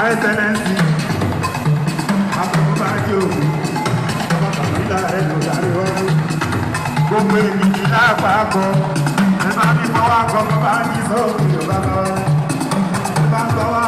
Excellency, Abubakar ọba kàmílà ẹ̀ ló darí wọ́n. Gbogbo ènìyàn lápapọ̀ ẹ máa ní fọwọ́ akọ bàbá ní sọ́ọ̀tì yorùbá lọ. Ẹ bá ń gbọ́ wá